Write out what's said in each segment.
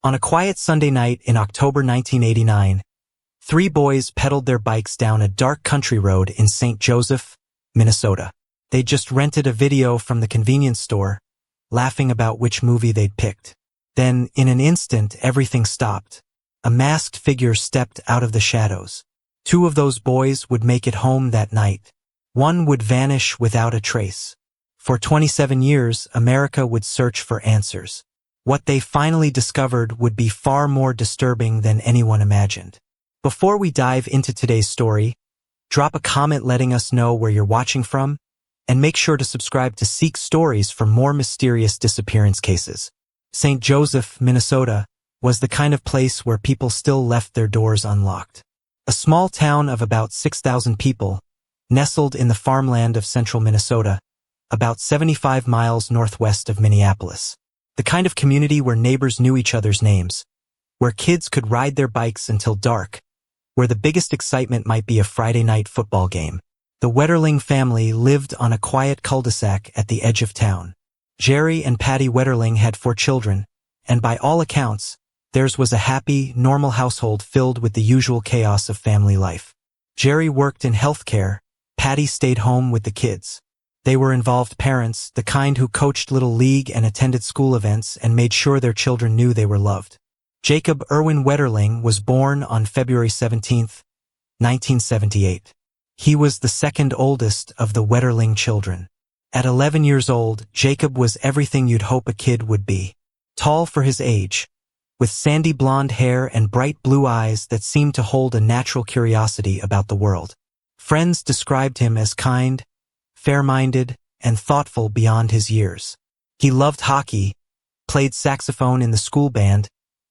On a quiet Sunday night in October 1989, three boys pedaled their bikes down a dark country road in St. Joseph, Minnesota. They'd just rented a video from the convenience store, laughing about which movie they'd picked. Then, in an instant, everything stopped. A masked figure stepped out of the shadows. Two of those boys would make it home that night. One would vanish without a trace. For 27 years, America would search for answers. What they finally discovered would be far more disturbing than anyone imagined. Before we dive into today's story, drop a comment letting us know where you're watching from, and make sure to subscribe to Seek Stories for more mysterious disappearance cases. St. Joseph, Minnesota, was the kind of place where people still left their doors unlocked. A small town of about 6,000 people, nestled in the farmland of central Minnesota, about 75 miles northwest of Minneapolis. The kind of community where neighbors knew each other's names, where kids could ride their bikes until dark, where the biggest excitement might be a Friday night football game. The Wetterling family lived on a quiet cul-de-sac at the edge of town. Jerry and Patty Wetterling had 4 children, and by all accounts, theirs was a happy, normal household filled with the usual chaos of family life. Jerry worked in healthcare, Patty stayed home with the kids. They were involved parents, the kind who coached little league and attended school events and made sure their children knew they were loved. Jacob Erwin Wetterling was born on February 17, 1978. He was the second oldest of the Wetterling children. At 11 years old, Jacob was everything you'd hope a kid would be. Tall for his age, with sandy blonde hair and bright blue eyes that seemed to hold a natural curiosity about the world. Friends described him as kind, fair-minded, and thoughtful beyond his years. He loved hockey, played saxophone in the school band,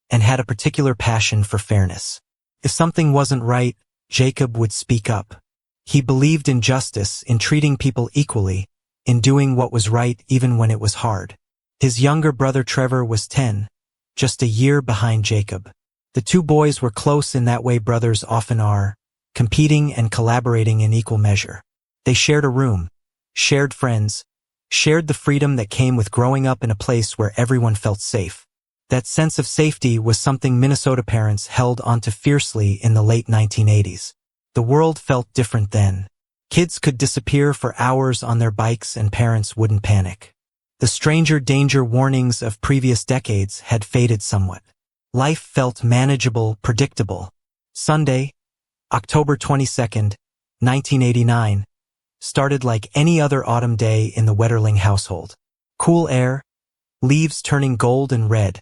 and had a particular passion for fairness. If something wasn't right, Jacob would speak up. He believed in justice, in treating people equally, in doing what was right even when it was hard. His younger brother Trevor was 10, just a year behind Jacob. The two boys were close in that way brothers often are, competing and collaborating in equal measure. They shared a room, shared friends, shared the freedom that came with growing up in a place where everyone felt safe. That sense of safety was something Minnesota parents held onto fiercely in the late 1980s. The world felt different then. Kids could disappear for hours on their bikes and parents wouldn't panic. The stranger danger warnings of previous decades had faded somewhat. Life felt manageable, predictable. Sunday, October 22nd, 1989, started like any other autumn day in the Wetterling household. Cool air, leaves turning gold and red,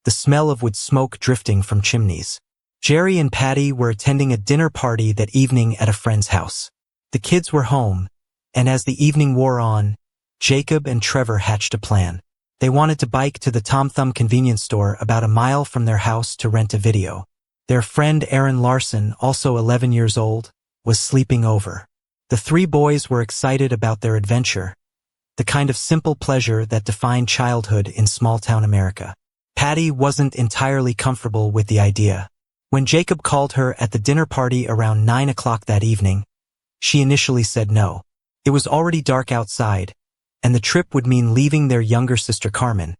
the smell of wood smoke drifting from chimneys. Jerry and Patty were attending a dinner party that evening at a friend's house. The kids were home, and as the evening wore on, Jacob and Trevor hatched a plan. They wanted to bike to the Tom Thumb convenience store about a mile from their house to rent a video. Their friend Aaron Larson, also 11 years old, was sleeping over. The three boys were excited about their adventure, the kind of simple pleasure that defined childhood in small-town America. Patty wasn't entirely comfortable with the idea. When Jacob called her at the dinner party around 9 o'clock that evening, she initially said no. It was already dark outside, and the trip would mean leaving their younger sister Carmen,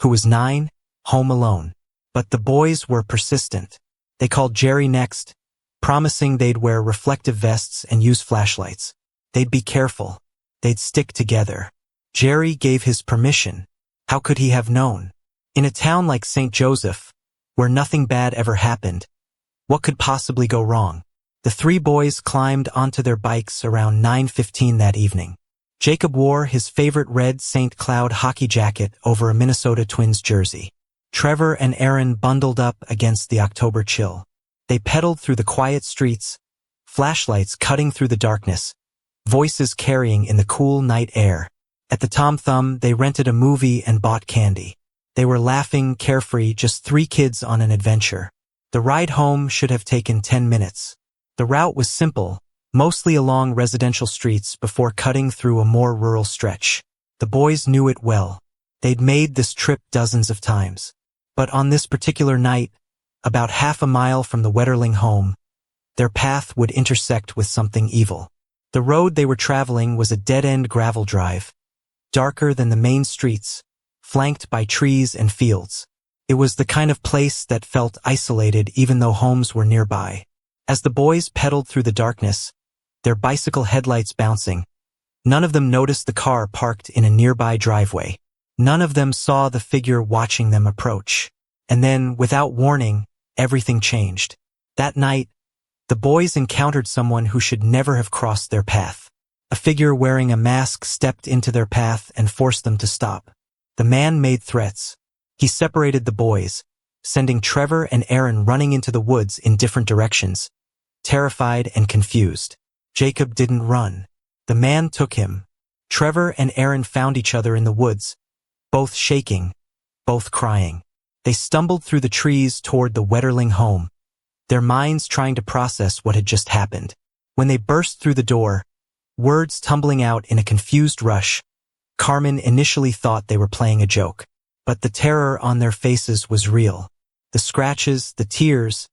who was 9, home alone. But the boys were persistent. They called Jerry next, promising they'd wear reflective vests and use flashlights. They'd be careful. They'd stick together. Jerry gave his permission. How could he have known? In a town like St. Joseph, where nothing bad ever happened, what could possibly go wrong? The three boys climbed onto their bikes around 9:15 that evening. Jacob wore his favorite red St. Cloud hockey jacket over a Minnesota Twins jersey. Trevor and Aaron bundled up against the October chill. They pedaled through the quiet streets, flashlights cutting through the darkness, voices carrying in the cool night air. At the Tom Thumb, they rented a movie and bought candy. They were laughing, carefree, just three kids on an adventure. The ride home should have taken 10 minutes. The route was simple, mostly along residential streets before cutting through a more rural stretch. The boys knew it well. They'd made this trip dozens of times. But on this particular night, about half a mile from the Wetterling home, their path would intersect with something evil. The road they were traveling was a dead-end gravel drive, darker than the main streets, flanked by trees and fields. It was the kind of place that felt isolated even though homes were nearby. As the boys pedaled through the darkness, their bicycle headlights bouncing, none of them noticed the car parked in a nearby driveway. None of them saw the figure watching them approach. And then, without warning, everything changed. That night, the boys encountered someone who should never have crossed their path. A figure wearing a mask stepped into their path and forced them to stop. The man made threats. He separated the boys, sending Trevor and Aaron running into the woods in different directions, terrified and confused. Jacob didn't run. The man took him. Trevor and Aaron found each other in the woods, both shaking, both crying. They stumbled through the trees toward the Wetterling home, their minds trying to process what had just happened. When they burst through the door, words tumbling out in a confused rush, Carmen initially thought they were playing a joke. But the terror on their faces was real. The scratches, the tears,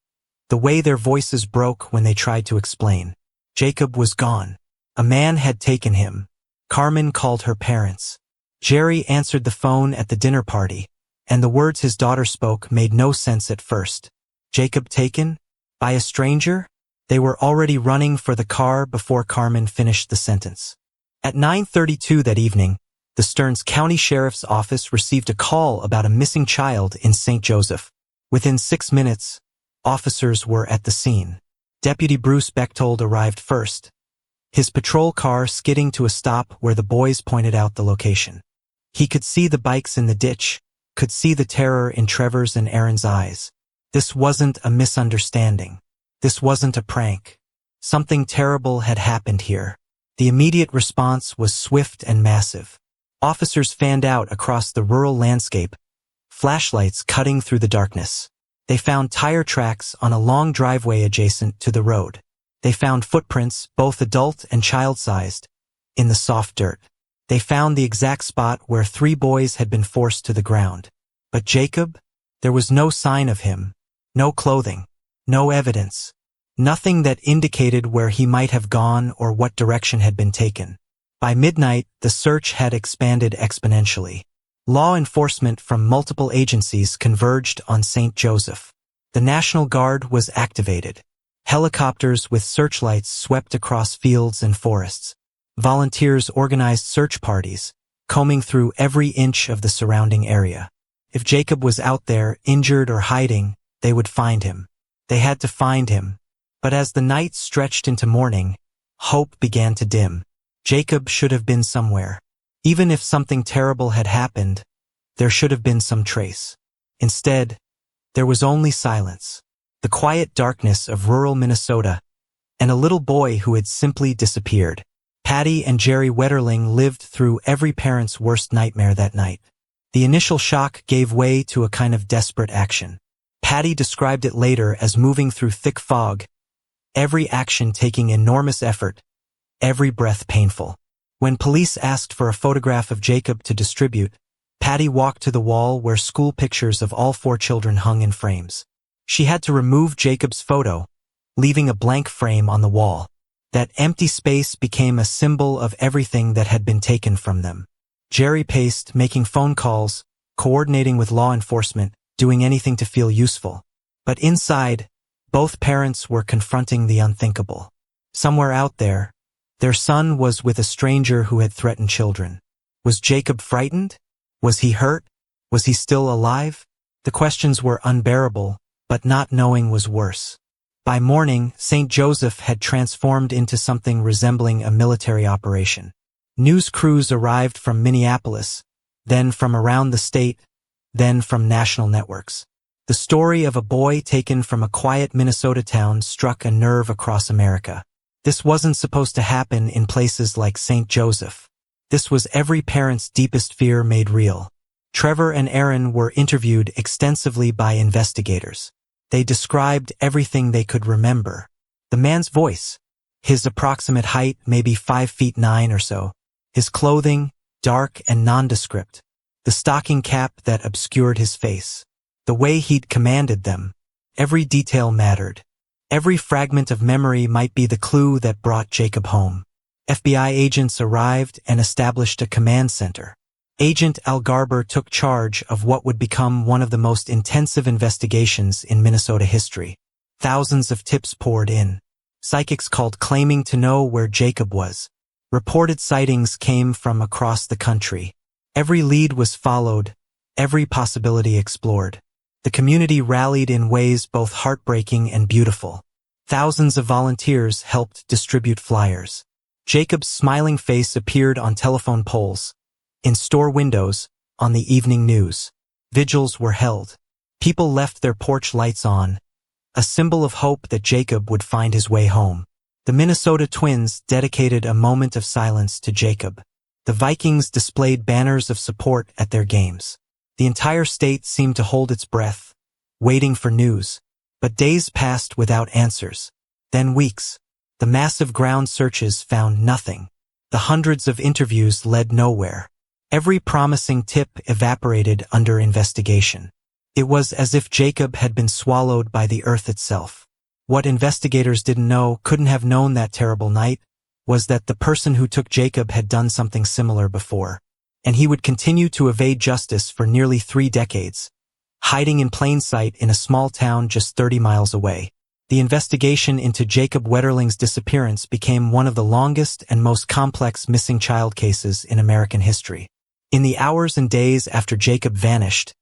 the way their voices broke when they tried to explain. Jacob was gone. A man had taken him. Carmen called her parents. Jerry answered the phone at the dinner party, and the words his daughter spoke made no sense at first. Jacob taken? By a stranger? They were already running for the car before Carmen finished the sentence. At 9:32 that evening, the Stearns County Sheriff's Office received a call about a missing child in St. Joseph. Within 6 minutes, officers were at the scene. Deputy Bruce Bechtold arrived first, his patrol car skidding to a stop where the boys pointed out the location. He could see the bikes in the ditch, could see the terror in Trevor's and Aaron's eyes. This wasn't a misunderstanding. This wasn't a prank. Something terrible had happened here. The immediate response was swift and massive. Officers fanned out across the rural landscape, flashlights cutting through the darkness. They found tire tracks on a long driveway adjacent to the road. They found footprints, both adult and child-sized, in the soft dirt. They found the exact spot where 3 boys had been forced to the ground. But Jacob? There was no sign of him. No clothing. No evidence. Nothing that indicated where he might have gone or what direction had been taken. By midnight, the search had expanded exponentially. Law enforcement from multiple agencies converged on St. Joseph. The National Guard was activated. Helicopters with searchlights swept across fields and forests. Volunteers organized search parties, combing through every inch of the surrounding area. If Jacob was out there, injured or hiding, they would find him. They had to find him. But as the night stretched into morning, hope began to dim. Jacob should have been somewhere. Even if something terrible had happened, there should have been some trace. Instead, there was only silence, the quiet darkness of rural Minnesota, and a little boy who had simply disappeared. Patty and Jerry Wetterling lived through every parent's worst nightmare that night. The initial shock gave way to a kind of desperate action. Patty described it later as moving through thick fog, every action taking enormous effort, every breath painful. When police asked for a photograph of Jacob to distribute, Patty walked to the wall where school pictures of all 4 children hung in frames. She had to remove Jacob's photo, leaving a blank frame on the wall. That empty space became a symbol of everything that had been taken from them. Jerry paced, making phone calls, coordinating with law enforcement, doing anything to feel useful. But inside, both parents were confronting the unthinkable. Somewhere out there, their son was with a stranger who had threatened children. Was Jacob frightened? Was he hurt? Was he still alive? The questions were unbearable, but not knowing was worse. By morning, St. Joseph had transformed into something resembling a military operation. News crews arrived from Minneapolis, then from around the state, then from national networks. The story of a boy taken from a quiet Minnesota town struck a nerve across America. This wasn't supposed to happen in places like St. Joseph. This was every parent's deepest fear made real. Trevor and Aaron were interviewed extensively by investigators. They described everything they could remember. The man's voice, his approximate height, maybe 5'9" or so, his clothing, dark and nondescript, the stocking cap that obscured his face, the way he'd commanded them. Every detail mattered. Every fragment of memory might be the clue that brought Jacob home. FBI agents arrived and established a command center. Agent Al Garber took charge of what would become one of the most intensive investigations in Minnesota history. Thousands of tips poured in. Psychics called claiming to know where Jacob was. Reported sightings came from across the country. Every lead was followed, every possibility explored. The community rallied in ways both heartbreaking and beautiful. Thousands of volunteers helped distribute flyers. Jacob's smiling face appeared on telephone poles, in store windows, on the evening news. Vigils were held. People left their porch lights on, a symbol of hope that Jacob would find his way home. The Minnesota Twins dedicated a moment of silence to Jacob. The Vikings displayed banners of support at their games. The entire state seemed to hold its breath, waiting for news. But days passed without answers. Then weeks. The massive ground searches found nothing. The hundreds of interviews led nowhere. Every promising tip evaporated under investigation. It was as if Jacob had been swallowed by the earth itself. What investigators didn't know, couldn't have known that terrible night, was that the person who took Jacob had done something similar before. And he would continue to evade justice for nearly 3 decades, hiding in plain sight in a small town just 30 miles away. The investigation into Jacob Wetterling's disappearance became one of the longest and most complex missing child cases in American history. In the hours and days after Jacob vanished,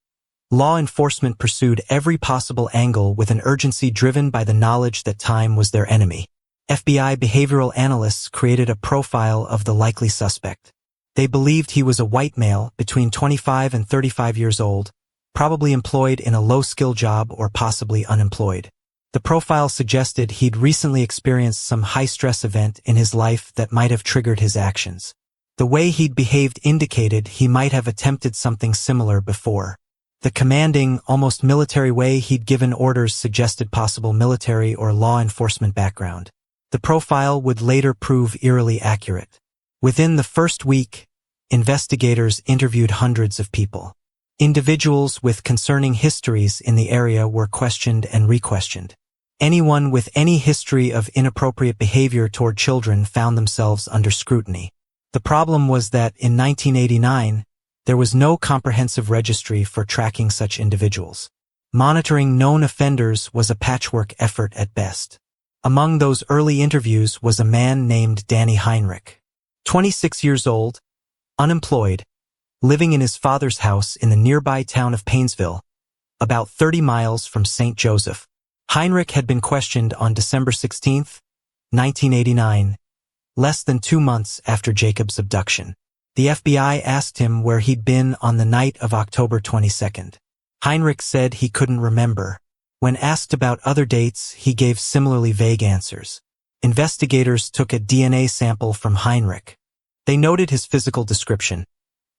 law enforcement pursued every possible angle with an urgency driven by the knowledge that time was their enemy. FBI behavioral analysts created a profile of the likely suspect. They believed he was a white male between 25 and 35 years old, probably employed in a low-skill job or possibly unemployed. The profile suggested he'd recently experienced some high-stress event in his life that might have triggered his actions. The way he'd behaved indicated he might have attempted something similar before. The commanding, almost military way he'd given orders suggested possible military or law enforcement background. The profile would later prove eerily accurate. Within the first week, investigators interviewed hundreds of people. Individuals with concerning histories in the area were questioned and re-questioned. Anyone with any history of inappropriate behavior toward children found themselves under scrutiny. The problem was that in 1989, there was no comprehensive registry for tracking such individuals. Monitoring known offenders was a patchwork effort at best. Among those early interviews was a man named Danny Heinrich. 26 years old, unemployed, living in his father's house in the nearby town of Painesville, about 30 miles from St. Joseph. Heinrich had been questioned on December 16, 1989, less than 2 months after Jacob's abduction. The FBI asked him where he'd been on the night of October 22nd. Heinrich said he couldn't remember. When asked about other dates, he gave similarly vague answers. Investigators took a DNA sample from Heinrich. They noted his physical description: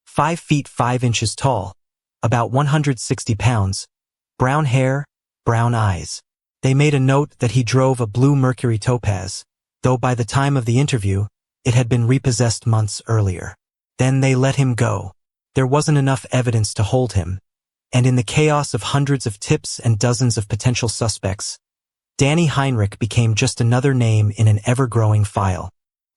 5 feet 5 inches tall, about 160 pounds, brown hair, brown eyes. They made a note that he drove a blue Mercury Topaz, though by the time of the interview, it had been repossessed months earlier. Then they let him go. There wasn't enough evidence to hold him, and in the chaos of hundreds of tips and dozens of potential suspects, Danny Heinrich became just another name in an ever-growing file.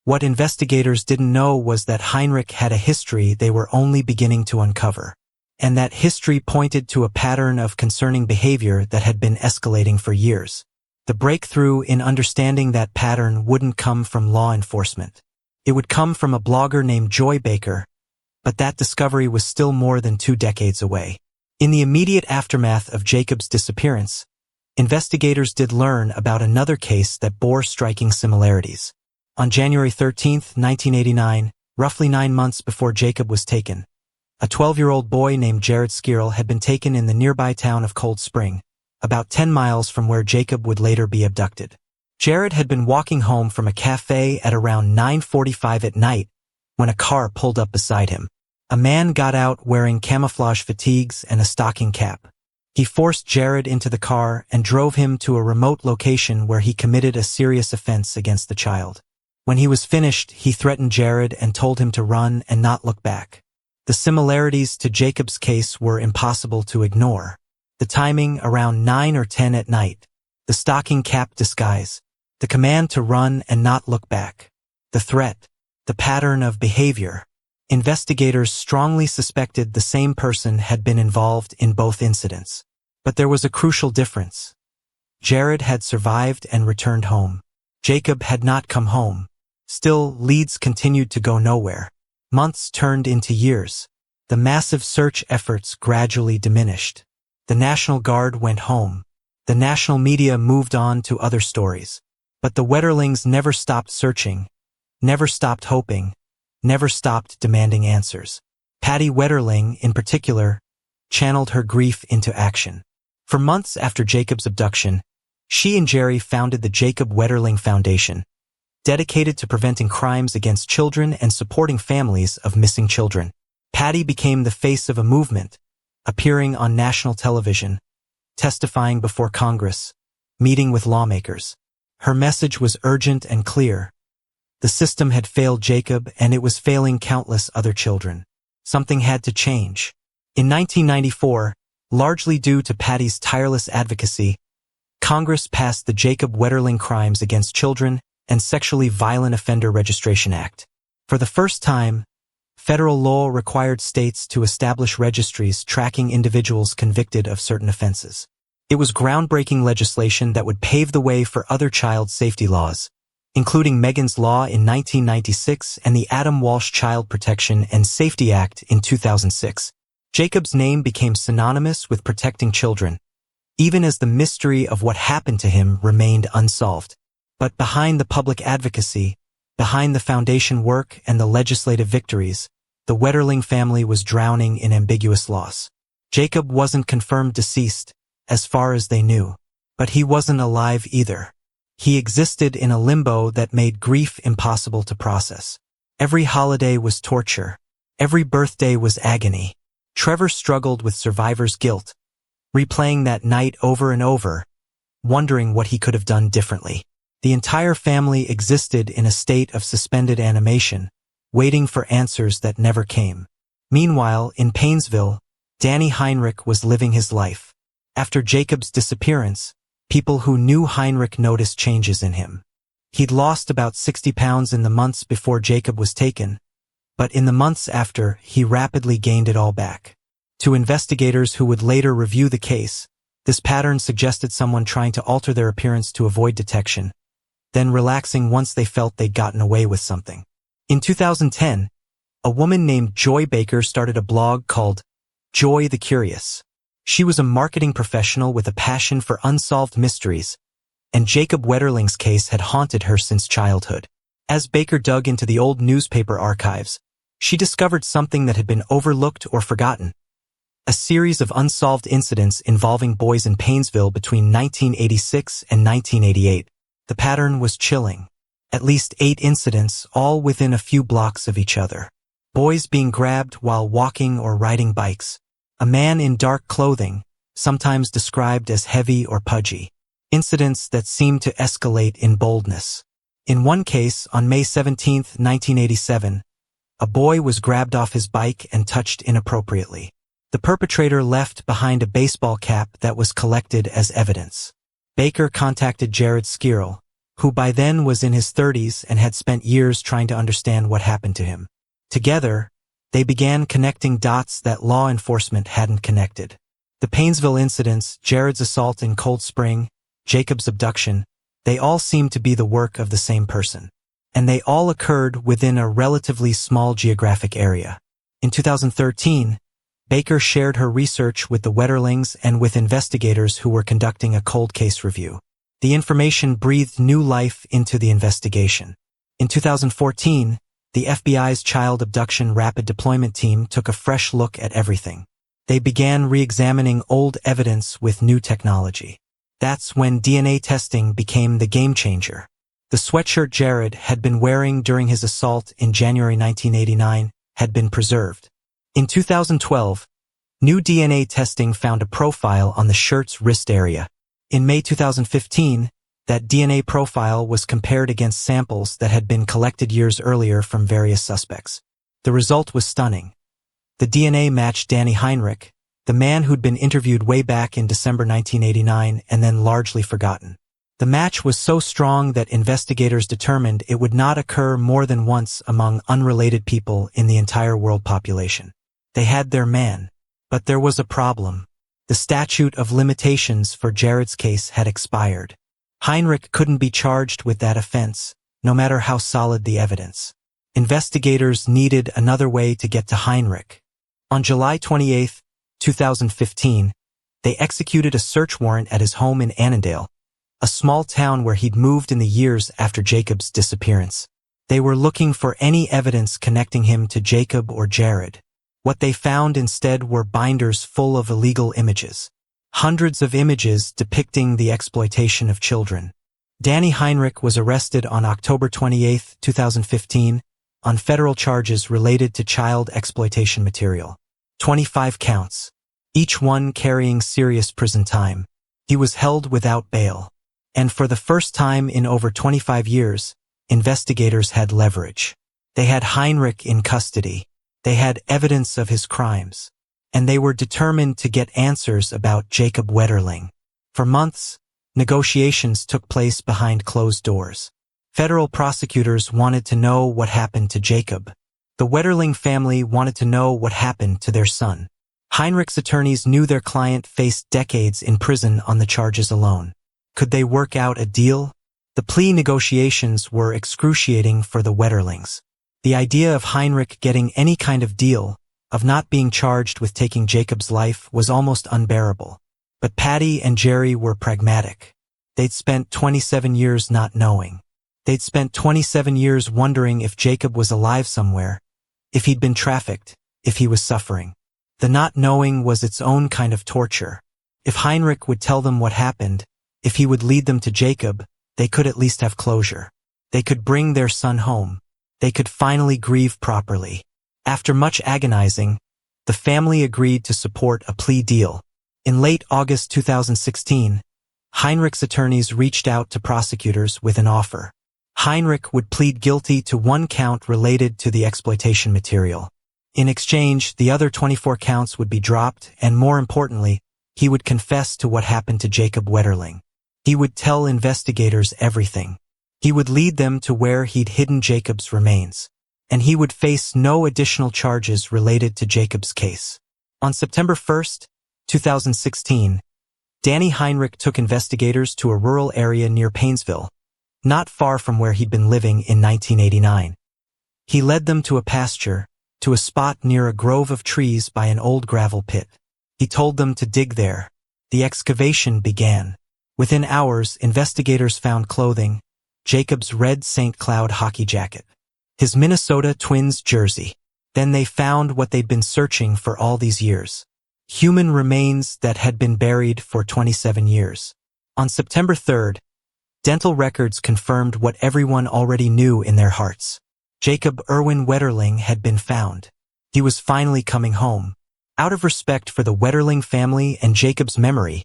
What investigators didn't know was that Heinrich had a history they were only beginning to uncover, and that history pointed to a pattern of concerning behavior that had been escalating for years. The breakthrough in understanding that pattern wouldn't come from law enforcement. It would come from a blogger named Joy Baker, but that discovery was still more than 2 decades away. In the immediate aftermath of Jacob's disappearance, investigators did learn about another case that bore striking similarities. On January 13, 1989, roughly 9 months before Jacob was taken, a 12-year-old boy named Jared Skirl had been taken in the nearby town of Cold Spring, about 10 miles from where Jacob would later be abducted. Jared had been walking home from a cafe at around 9:45 at night when a car pulled up beside him. A man got out wearing camouflage fatigues and a stocking cap. He forced Jared into the car and drove him to a remote location where he committed a serious offense against the child. When he was finished, he threatened Jared and told him to run and not look back. The similarities to Jacob's case were impossible to ignore. The timing, around 9 or 10 at night. The stocking cap disguise. The command to run and not look back. The threat. The pattern of behavior. Investigators strongly suspected the same person had been involved in both incidents. But there was a crucial difference. Jared had survived and returned home. Jacob had not come home. Still, leads continued to go nowhere. Months turned into years. The massive search efforts gradually diminished. The National Guard went home. The national media moved on to other stories. But the Wetterlings never stopped searching, never stopped hoping, never stopped demanding answers. Patty Wetterling, in particular, channeled her grief into action. For months after Jacob's abduction, she and Jerry founded the Jacob Wetterling Foundation, dedicated to preventing crimes against children and supporting families of missing children. Patty became the face of a movement, appearing on national television, testifying before Congress, meeting with lawmakers. Her message was urgent and clear. The system had failed Jacob, and it was failing countless other children. Something had to change. In 1994, largely due to Patty's tireless advocacy, Congress passed the Jacob Wetterling Crimes Against Children and Sexually Violent Offender Registration Act. For the first time, federal law required states to establish registries tracking individuals convicted of certain offenses. It was groundbreaking legislation that would pave the way for other child safety laws, including Megan's Law in 1996 and the Adam Walsh Child Protection and Safety Act in 2006. Jacob's name became synonymous with protecting children, even as the mystery of what happened to him remained unsolved. But behind the public advocacy, behind the foundation work and the legislative victories, the Wetterling family was drowning in ambiguous loss. Jacob wasn't confirmed deceased, as far as they knew. But he wasn't alive either. He existed in a limbo that made grief impossible to process. Every holiday was torture. Every birthday was agony. Trevor struggled with survivor's guilt, replaying that night over and over, wondering what he could have done differently. The entire family existed in a state of suspended animation, waiting for answers that never came. Meanwhile, in Painesville, Danny Heinrich was living his life. After Jacob's disappearance, people who knew Heinrich noticed changes in him. He'd lost about 60 pounds in the months before Jacob was taken, but in the months after, he rapidly gained it all back. To investigators who would later review the case, this pattern suggested someone trying to alter their appearance to avoid detection, then relaxing once they felt they'd gotten away with something. In 2010, a woman named Joy Baker started a blog called Joy the Curious. She was a marketing professional with a passion for unsolved mysteries, and Jacob Wetterling's case had haunted her since childhood. As Baker dug into the old newspaper archives, she discovered something that had been overlooked or forgotten. A series of unsolved incidents involving boys in Painesville between 1986 and 1988. The pattern was chilling. At least 8 incidents, all within a few blocks of each other. Boys being grabbed while walking or riding bikes. A man in dark clothing, sometimes described as heavy or pudgy. Incidents that seemed to escalate in boldness. In one case, on May 17, 1987, a boy was grabbed off his bike and touched inappropriately. The perpetrator left behind a baseball cap that was collected as evidence. Baker contacted Jared Skirl, who by then was in his 30s and had spent years trying to understand what happened to him. Together, they began connecting dots that law enforcement hadn't connected. The Painesville incidents, Jared's assault in Cold Spring, Jacob's abduction, they all seemed to be the work of the same person. And they all occurred within a relatively small geographic area. In 2013, Baker shared her research with the Wetterlings and with investigators who were conducting a cold case review. The information breathed new life into the investigation. In 2014, the FBI's Child Abduction Rapid Deployment Team took a fresh look at everything. They began re-examining old evidence with new technology. That's when DNA testing became the game changer. The sweatshirt Jared had been wearing during his assault in January 1989 had been preserved. In 2012, new DNA testing found a profile on the shirt's wrist area. In May 2015, that DNA profile was compared against samples that had been collected years earlier from various suspects. The result was stunning. The DNA matched Danny Heinrich, the man who'd been interviewed way back in December 1989 and then largely forgotten. The The match was so strong that investigators determined it would not occur more than once among unrelated people in the entire world population. They had their man. But there was a problem. The statute of limitations for Jared's case had expired. Heinrich couldn't be charged with that offense, no matter how solid the evidence. Investigators needed another way to get to Heinrich. On July 28, 2015, they executed a search warrant at his home in Annandale, a small town where he'd moved in the years after Jacob's disappearance. They were looking for any evidence connecting him to Jacob or Jared. What they found instead were binders full of illegal images. Hundreds of images depicting the exploitation of children. Danny Heinrich was arrested on October 28, 2015, on federal charges related to child exploitation material. 25 counts, each one carrying serious prison time. He was held without bail. And for the first time in over 25 years, investigators had leverage. They had Heinrich in custody. They had evidence of his crimes. And they were determined to get answers about Jacob Wetterling. For months, negotiations took place behind closed doors. Federal prosecutors wanted to know what happened to Jacob. The Wetterling family wanted to know what happened to their son. Heinrich's attorneys knew their client faced decades in prison on the charges alone. Could they work out a deal? The plea negotiations were excruciating for the Wetterlings. The idea of Heinrich getting any kind of deal, of not being charged with taking Jacob's life, was almost unbearable. But Patty and Jerry were pragmatic. They'd spent 27 years not knowing. They'd spent 27 years wondering if Jacob was alive somewhere, if he'd been trafficked, if he was suffering. The not knowing was its own kind of torture. If Heinrich would tell them what happened, if he would lead them to Jacob, they could at least have closure. They could bring their son home. They could finally grieve properly. After much agonizing, the family agreed to support a plea deal. In late August 2016, Heinrich's attorneys reached out to prosecutors with an offer. Heinrich would plead guilty to one count related to the exploitation material. In exchange, the other 24 counts would be dropped, and more importantly, he would confess to what happened to Jacob Wetterling. He would tell investigators everything. He would lead them to where he'd hidden Jacob's remains. And he would face no additional charges related to Jacob's case. On September 1, 2016, Danny Heinrich took investigators to a rural area near Painesville, not far from where he'd been living in 1989. He led them to a pasture, to a spot near a grove of trees by an old gravel pit. He told them to dig there. The excavation began. Within hours, investigators found clothing, Jacob's red St. Cloud hockey jacket, his Minnesota Twins jersey. Then they found what they'd been searching for all these years. Human remains that had been buried for 27 years. On September 3rd, dental records confirmed what everyone already knew in their hearts. Jacob Erwin Wetterling had been found. He was finally coming home. Out of respect for the Wetterling family and Jacob's memory,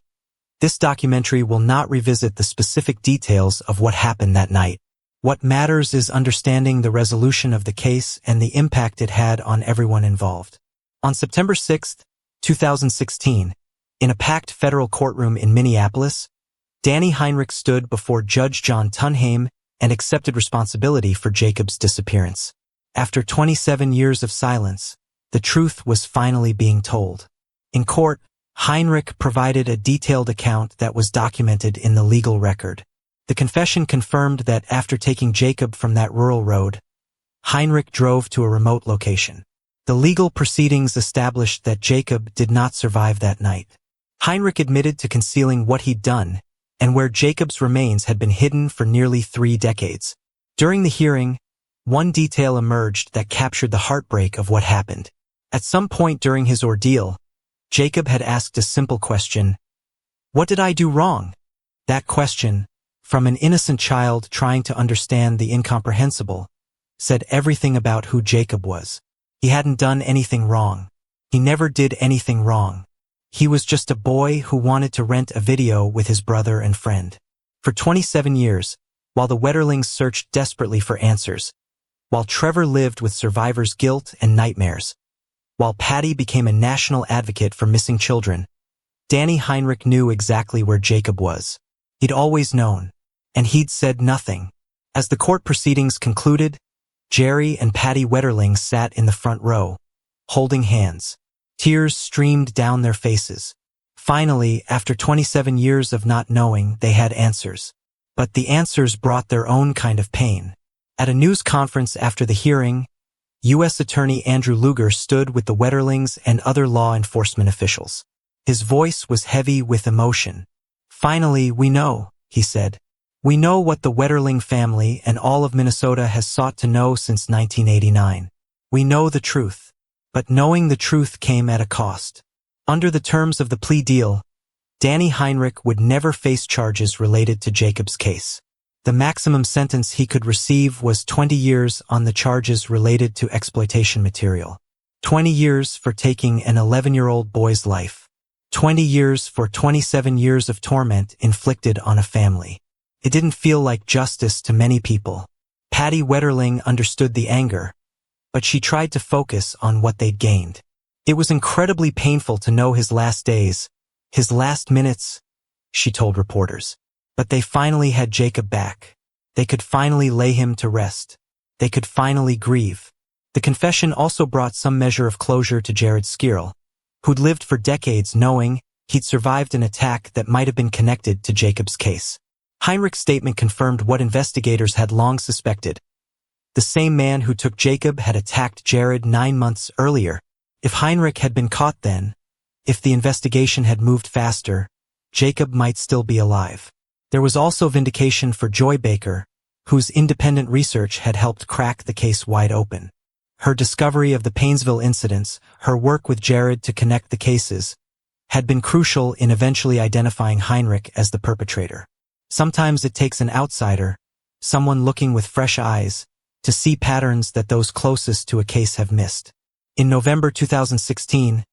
this documentary will not revisit the specific details of what happened that night. What matters is understanding the resolution of the case and the impact it had on everyone involved. On September 6, 2016, in a packed federal courtroom in Minneapolis, Danny Heinrich stood before Judge John Tunheim and accepted responsibility for Jacob's disappearance. After 27 years of silence, the truth was finally being told. In court, Heinrich provided a detailed account that was documented in the legal record. The confession confirmed that after taking Jacob from that rural road, Heinrich drove to a remote location. The legal proceedings established that Jacob did not survive that night. Heinrich admitted to concealing what he'd done and where Jacob's remains had been hidden for nearly 3 decades. During the hearing, one detail emerged that captured the heartbreak of what happened. At some point during his ordeal, Jacob had asked a simple question: "What did I do wrong?" That question, from an innocent child trying to understand the incomprehensible, said everything about who Jacob was. He hadn't done anything wrong. He never did anything wrong. He was just a boy who wanted to rent a video with his brother and friend. For 27 years, while the Wetterlings searched desperately for answers, while Trevor lived with survivor's guilt and nightmares, while Patty became a national advocate for missing children, Danny Heinrich knew exactly where Jacob was. He'd always known. And he'd said nothing. As the court proceedings concluded, Jerry and Patty Wetterling sat in the front row, holding hands. Tears streamed down their faces. Finally, after 27 years of not knowing, they had answers. But the answers brought their own kind of pain. At a news conference after the hearing, U.S. Attorney Andrew Luger stood with the Wetterlings and other law enforcement officials. His voice was heavy with emotion. "Finally, we know," he said. "We know what the Wetterling family and all of Minnesota has sought to know since 1989. We know the truth. But knowing the truth came at a cost." Under the terms of the plea deal, Danny Heinrich would never face charges related to Jacob's case. The maximum sentence he could receive was 20 years on the charges related to exploitation material. 20 years for taking an 11-year-old boy's life. 20 years for 27 years of torment inflicted on a family. It didn't feel like justice to many people. Patty Wetterling understood the anger, but she tried to focus on what they'd gained. It was incredibly painful to know his last days, his last minutes, she told reporters. But they finally had Jacob back. They could finally lay him to rest. They could finally grieve. The confession also brought some measure of closure to Jared Skirl, who'd lived for decades knowing he'd survived an attack that might have been connected to Jacob's case. Heinrich's statement confirmed what investigators had long suspected. The same man who took Jacob had attacked Jared 9 months earlier. If Heinrich had been caught then, if the investigation had moved faster, Jacob might still be alive. There was also vindication for Joy Baker, whose independent research had helped crack the case wide open. Her discovery of the Painesville incidents, her work with Jared to connect the cases, had been crucial in eventually identifying Heinrich as the perpetrator. Sometimes it takes an outsider, someone looking with fresh eyes, to see patterns that those closest to a case have missed. In November 2016,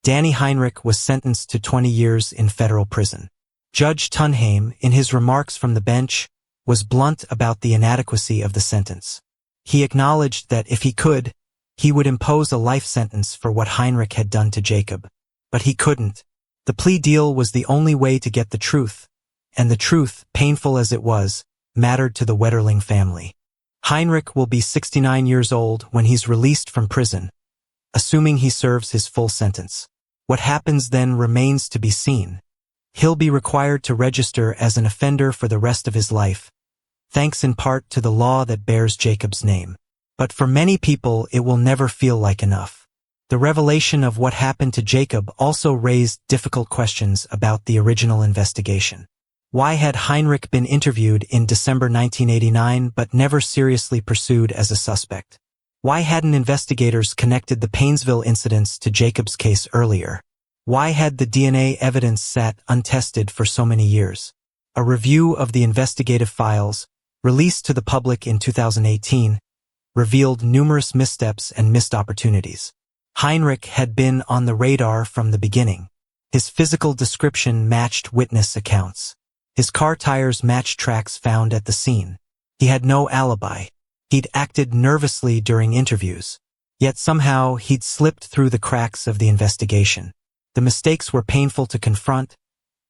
Danny Heinrich was sentenced to 20 years in federal prison. Judge Tunheim, in his remarks from the bench, was blunt about the inadequacy of the sentence. He acknowledged that if he could, he would impose a life sentence for what Heinrich had done to Jacob. But he couldn't. The plea deal was the only way to get the truth, and the truth, painful as it was, mattered to the Wetterling family. Heinrich will be 69 years old when he's released from prison, assuming he serves his full sentence. What happens then remains to be seen. He'll be required to register as an offender for the rest of his life, thanks in part to the law that bears Jacob's name. But for many people, it will never feel like enough. The revelation of what happened to Jacob also raised difficult questions about the original investigation. Why had Heinrich been interviewed in December 1989 but never seriously pursued as a suspect? Why hadn't investigators connected the Painesville incidents to Jacob's case earlier? Why had the DNA evidence sat untested for so many years? A review of the investigative files, released to the public in 2018, revealed numerous missteps and missed opportunities. Heinrich had been on the radar from the beginning. His physical description matched witness accounts. His car tires matched tracks found at the scene. He had no alibi. He'd acted nervously during interviews. Yet somehow he'd slipped through the cracks of the investigation. The mistakes were painful to confront,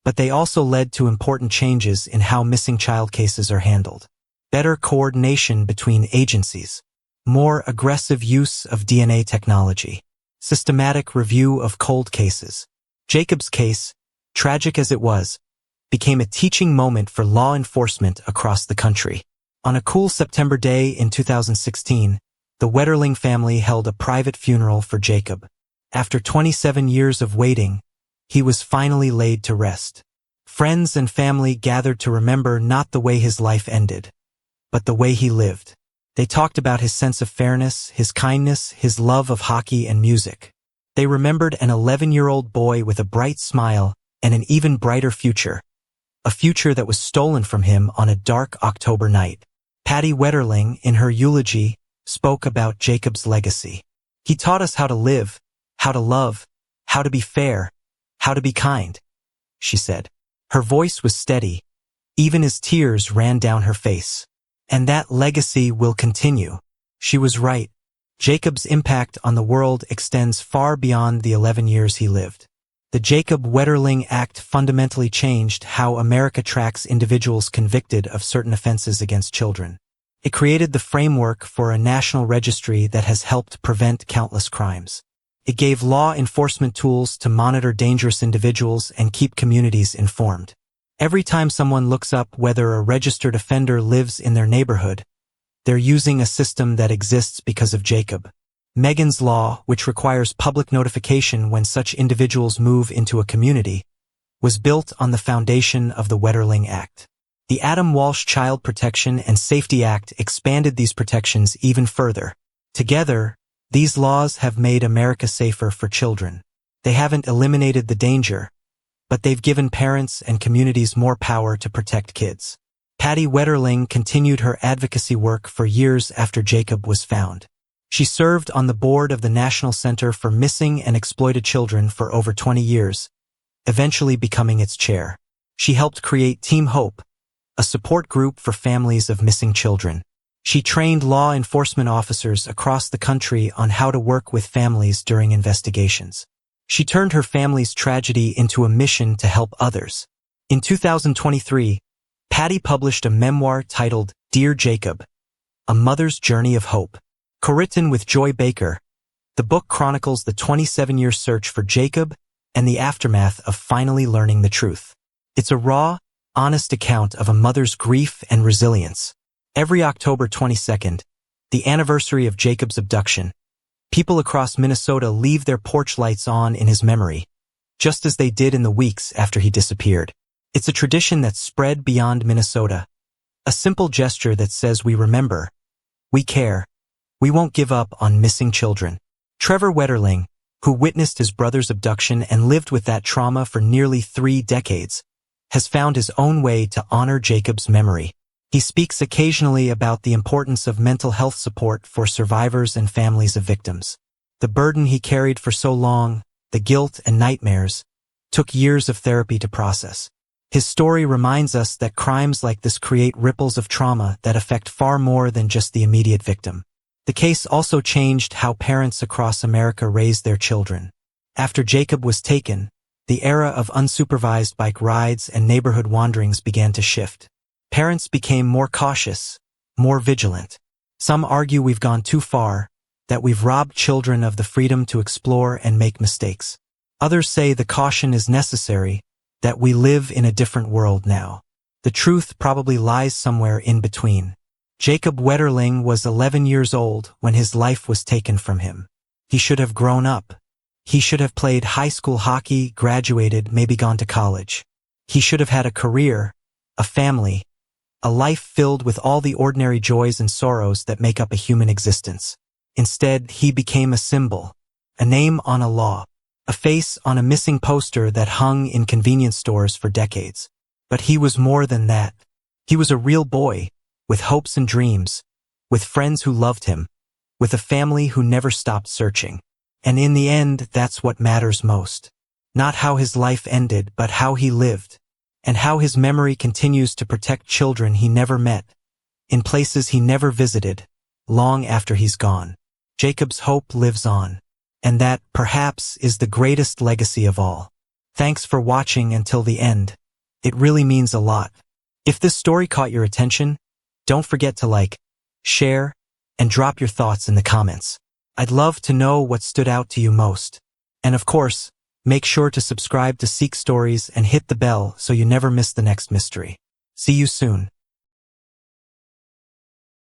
but they also led to important changes in how missing child cases are handled. Better coordination between agencies. More aggressive use of DNA technology. Systematic review of cold cases. Jacob's case, tragic as it was, became a teaching moment for law enforcement across the country. On a cool September day in 2016, the Wetterling family held a private funeral for Jacob. After 27 years of waiting, he was finally laid to rest. Friends and family gathered to remember not the way his life ended, but the way he lived. They talked about his sense of fairness, his kindness, his love of hockey and music. They remembered an 11-year-old boy with a bright smile and an even brighter future, a future that was stolen from him on a dark October night. Patty Wetterling, in her eulogy, spoke about Jacob's legacy. He taught us how to live, how to love, how to be fair, how to be kind, she said. Her voice was steady, even as tears ran down her face. And that legacy will continue. She was right. Jacob's impact on the world extends far beyond the 11 years he lived. The Jacob Wetterling Act fundamentally changed how America tracks individuals convicted of certain offenses against children. It created the framework for a national registry that has helped prevent countless crimes. It gave law enforcement tools to monitor dangerous individuals and keep communities informed. Every time someone looks up whether a registered offender lives in their neighborhood, they're using a system that exists because of Jacob. Megan's Law, which requires public notification when such individuals move into a community, was built on the foundation of the Wetterling Act. The Adam Walsh Child Protection and Safety Act expanded these protections even further. Together, these laws have made America safer for children. They haven't eliminated the danger, but they've given parents and communities more power to protect kids. Patty Wetterling continued her advocacy work for years after Jacob was found. She served on the board of the National Center for Missing and Exploited Children for over 20 years, eventually becoming its chair. She helped create Team Hope, a support group for families of missing children. She trained law enforcement officers across the country on how to work with families during investigations. She turned her family's tragedy into a mission to help others. In 2023, Patty published a memoir titled Dear Jacob, A Mother's Journey of Hope. Co-written with Joy Baker, the book chronicles the 27-year search for Jacob and the aftermath of finally learning the truth. It's a raw, honest account of a mother's grief and resilience. Every October 22nd, the anniversary of Jacob's abduction, people across Minnesota leave their porch lights on in his memory, just as they did in the weeks after he disappeared. It's a tradition that's spread beyond Minnesota, a simple gesture that says we remember, we care, we won't give up on missing children. Trevor Wetterling, who witnessed his brother's abduction and lived with that trauma for nearly 3 decades, has found his own way to honor Jacob's memory. He speaks occasionally about the importance of mental health support for survivors and families of victims. The burden he carried for so long, the guilt and nightmares, took years of therapy to process. His story reminds us that crimes like this create ripples of trauma that affect far more than just the immediate victim. The case also changed how parents across America raised their children. After Jacob was taken, the era of unsupervised bike rides and neighborhood wanderings began to shift. Parents became more cautious, more vigilant. Some argue we've gone too far, that we've robbed children of the freedom to explore and make mistakes. Others say the caution is necessary, that we live in a different world now. The truth probably lies somewhere in between. Jacob Wetterling was 11 years old when his life was taken from him. He should have grown up. He should have played high school hockey, graduated, maybe gone to college. He should have had a career, a family, a life filled with all the ordinary joys and sorrows that make up a human existence. Instead, he became a symbol, a name on a law, a face on a missing poster that hung in convenience stores for decades. But he was more than that. He was a real boy, with hopes and dreams, with friends who loved him, with a family who never stopped searching. And in the end, that's what matters most. Not how his life ended, but how he lived, and how his memory continues to protect children he never met, in places he never visited, long after he's gone. Jacob's hope lives on, and that, perhaps, is the greatest legacy of all. Thanks for watching until the end. It really means a lot. If this story caught your attention, don't forget to like, share, and drop your thoughts in the comments. I'd love to know what stood out to you most. And of course, make sure to subscribe to Seek Stories and hit the bell so you never miss the next mystery. See you soon.